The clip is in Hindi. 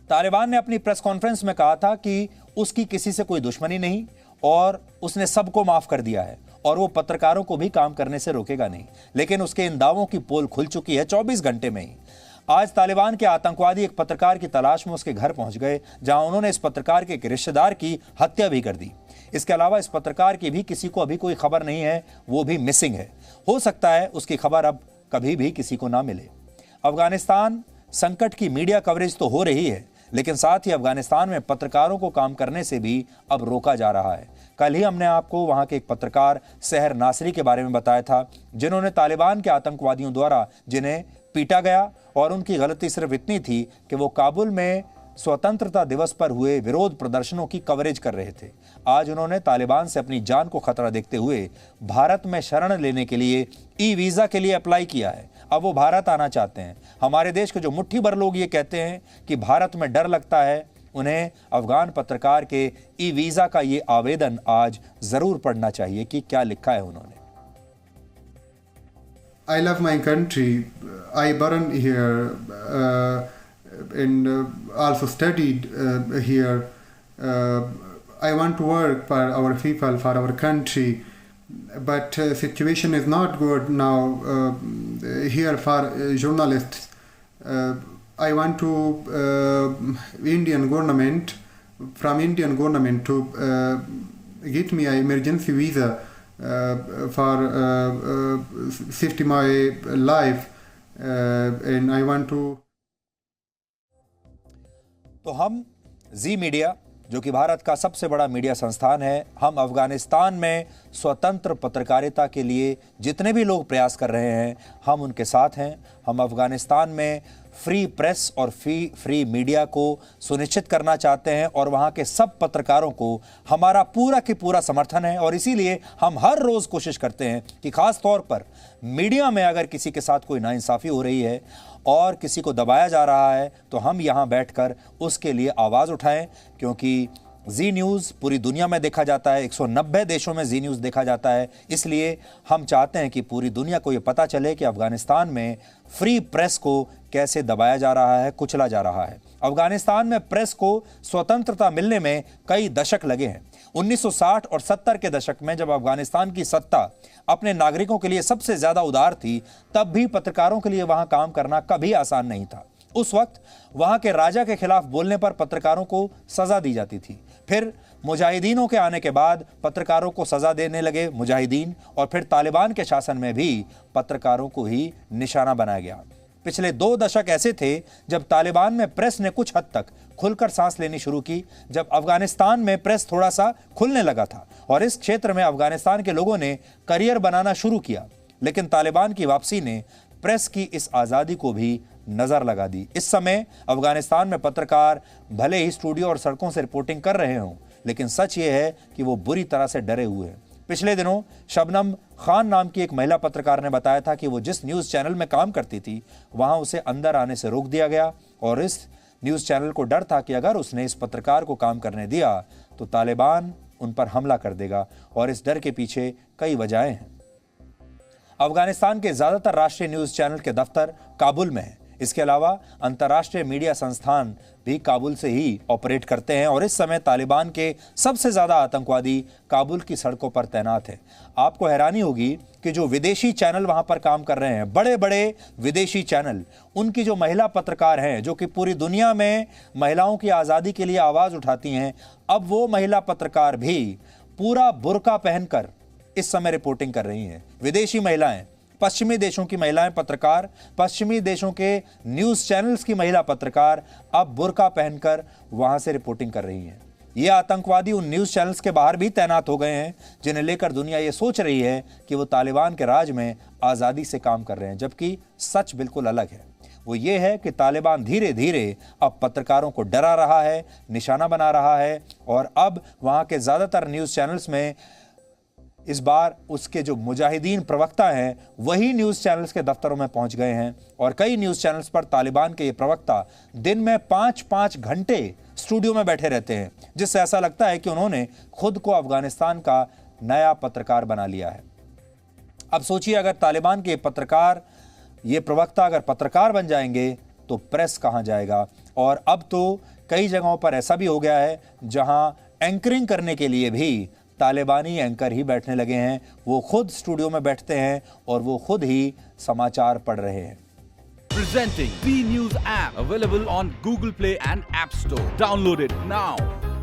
तालिबान ने अपनी प्रेस कॉन्फ्रेंस में कहा था कि उसकी किसी से कोई दुश्मनी नहीं और उसने सबको माफ कर दिया है और वो पत्रकारों को भी काम करने से रोकेगा नहीं। लेकिन उसके इन दावों की पोल खुल चुकी है 24 घंटे में ही। आज तालिबान के आतंकवादी एक पत्रकार की तलाश में उसके घर पहुंच गए, जहां उन्होंने इस पत्रकार के एक रिश्तेदार की हत्या भी कर दी। इसके अलावा इस पत्रकार की भी किसी को अभी कोई खबर नहीं है, वो भी मिसिंग है। हो सकता है उसकी खबर अब कभी भी किसी को ना मिले। अफगानिस्तान संकट की मीडिया कवरेज तो हो रही है, लेकिन साथ ही अफगानिस्तान में पत्रकारों को काम करने से भी अब रोका जा रहा है। कल ही हमने आपको वहां के एक पत्रकार सहर नासरी के बारे में बताया था, जिन्होंने तालिबान के आतंकवादियों द्वारा जिन्हें पीटा गया, और उनकी गलती सिर्फ इतनी थी कि वो काबुल में स्वतंत्रता दिवस पर हुए विरोध प्रदर्शनों की कवरेज कर रहे थे। आज उन्होंने तालिबान से अपनी जान को खतरा देखते हुए भारत में शरण लेने के लिए ई वीजा के लिए अप्लाई किया है। अब वो भारत आना चाहते हैं। हमारे देश के जो मुट्ठी भर लोग ये कहते हैं कि भारत में डर लगता है, उन्हें अफगान पत्रकार के ई वीजा का ये आवेदन आज जरूर पढ़ना चाहिए कि क्या लिखा है उन्होंने। I love my country. I born here and also studied here. I want to work for our people, for our country. But situation is not good now here for journalists. I want to Indian government to get me an emergency visa for safety my life and I want to। तो हम जी मीडिया, जो कि भारत का सबसे बड़ा मीडिया संस्थान है, हम अफगानिस्तान में स्वतंत्र पत्रकारिता के लिए जितने भी लोग प्रयास कर रहे हैं, हम उनके साथ हैं। हम अफगानिस्तान में फ्री प्रेस और फ्री मीडिया को सुनिश्चित करना चाहते हैं और वहाँ के सब पत्रकारों को हमारा पूरा की पूरा समर्थन है। और इसीलिए हम हर रोज़ कोशिश करते हैं कि ख़ास तौर पर मीडिया में अगर किसी के साथ कोई नाइंसाफ़ी हो रही है और किसी को दबाया जा रहा है, तो हम यहाँ बैठकर उसके लिए आवाज़ उठाएं, क्योंकि जी न्यूज़ पूरी दुनिया में देखा जाता है, 190 देशों में जी न्यूज़ देखा जाता है। इसलिए हम चाहते हैं कि पूरी दुनिया को ये पता चले कि अफगानिस्तान में फ्री प्रेस को कैसे दबाया जा रहा है, कुचला जा रहा है। अफगानिस्तान में प्रेस को स्वतंत्रता मिलने में कई दशक लगे हैं। 1960 और 70 के दशक में जब अफगानिस्तान की सत्ता अपने नागरिकों के लिए सबसे ज़्यादा उदार थी, तब भी पत्रकारों के लिए वहाँ काम करना कभी आसान नहीं था। उस वक्त वहाँ के राजा के खिलाफ बोलने पर पत्रकारों को सज़ा दी जाती थी। फिर मुजाहिदीनों के आने के बाद पत्रकारों को सज़ा देने लगे मुजाहिदीन, और फिर तालिबान के शासन में भी पत्रकारों को ही निशाना बनाया गया। पिछले 2 दशक ऐसे थे जब तालिबान में प्रेस ने कुछ हद तक खुलकर सांस लेनी शुरू की, जब अफगानिस्तान में प्रेस थोड़ा सा खुलने लगा था और इस क्षेत्र में अफगानिस्तान के लोगों ने करियर बनाना शुरू किया। लेकिन तालिबान की वापसी ने प्रेस की इस आज़ादी को भी नज़र लगा दी। इस समय अफगानिस्तान में पत्रकार भले ही स्टूडियो और सड़कों से रिपोर्टिंग कर रहे हों, लेकिन सच ये है कि वो बुरी तरह से डरे हुए हैं। पिछले दिनों शबनम खान नाम की एक महिला पत्रकार ने बताया था कि वो जिस न्यूज़ चैनल में काम करती थी, वहाँ उसे अंदर आने से रोक दिया गया और इस न्यूज़ चैनल को डर था कि अगर उसने इस पत्रकार को काम करने दिया तो तालिबान उन पर हमला कर देगा, और इस डर के पीछे कई वजहें हैं। अफगानिस्तान के ज़्यादातर राष्ट्रीय न्यूज़ चैनल के दफ्तर काबुल में हैं। इसके अलावा अंतर्राष्ट्रीय मीडिया संस्थान भी काबुल से ही ऑपरेट करते हैं, और इस समय तालिबान के सबसे ज़्यादा आतंकवादी काबुल की सड़कों पर तैनात हैं। आपको हैरानी होगी कि जो विदेशी चैनल वहाँ पर काम कर रहे हैं, बड़े बड़े विदेशी चैनल, उनकी जो महिला पत्रकार हैं, जो कि पूरी दुनिया में महिलाओं की आज़ादी के लिए आवाज़ उठाती हैं, अब वो महिला पत्रकार भी पूरा बुर्का पहनकर इस समय रिपोर्टिंग कर रही हैं। विदेशी महिलाएं, पश्चिमी देशों की महिलाएं पत्रकार, पश्चिमी देशों के न्यूज़ चैनल्स की महिला पत्रकार अब बुर्का पहनकर वहां से रिपोर्टिंग कर रही हैं। ये आतंकवादी उन न्यूज़ चैनल्स के बाहर भी तैनात हो गए हैं जिन्हें लेकर दुनिया ये सोच रही है कि वो तालिबान के राज में आज़ादी से काम कर रहे हैं, जबकि सच बिल्कुल अलग है। वो ये है कि तालिबान धीरे धीरे अब पत्रकारों को डरा रहा है, निशाना बना रहा है, और अब वहाँ के ज़्यादातर न्यूज़ चैनल्स में इस बार उसके जो मुजाहिदीन प्रवक्ता हैं वही न्यूज़ चैनल्स के दफ्तरों में पहुंच गए हैं, और कई न्यूज़ चैनल्स पर तालिबान के ये प्रवक्ता दिन में 5-5 घंटे स्टूडियो में बैठे रहते हैं, जिससे ऐसा लगता है कि उन्होंने खुद को अफगानिस्तान का नया पत्रकार बना लिया है। अब सोचिए, अगर तालिबान के पत्रकार, ये प्रवक्ता अगर पत्रकार बन जाएंगे तो प्रेस कहाँ जाएगा। और अब तो कई जगहों पर ऐसा भी हो गया है जहां एंकरिंग करने के लिए भी तालिबानी एंकर ही बैठने लगे हैं। वो खुद स्टूडियो में बैठते हैं और वो खुद ही समाचार पढ़ रहे हैं। Presenting B News app, available on Google Play and App Store. Download it now.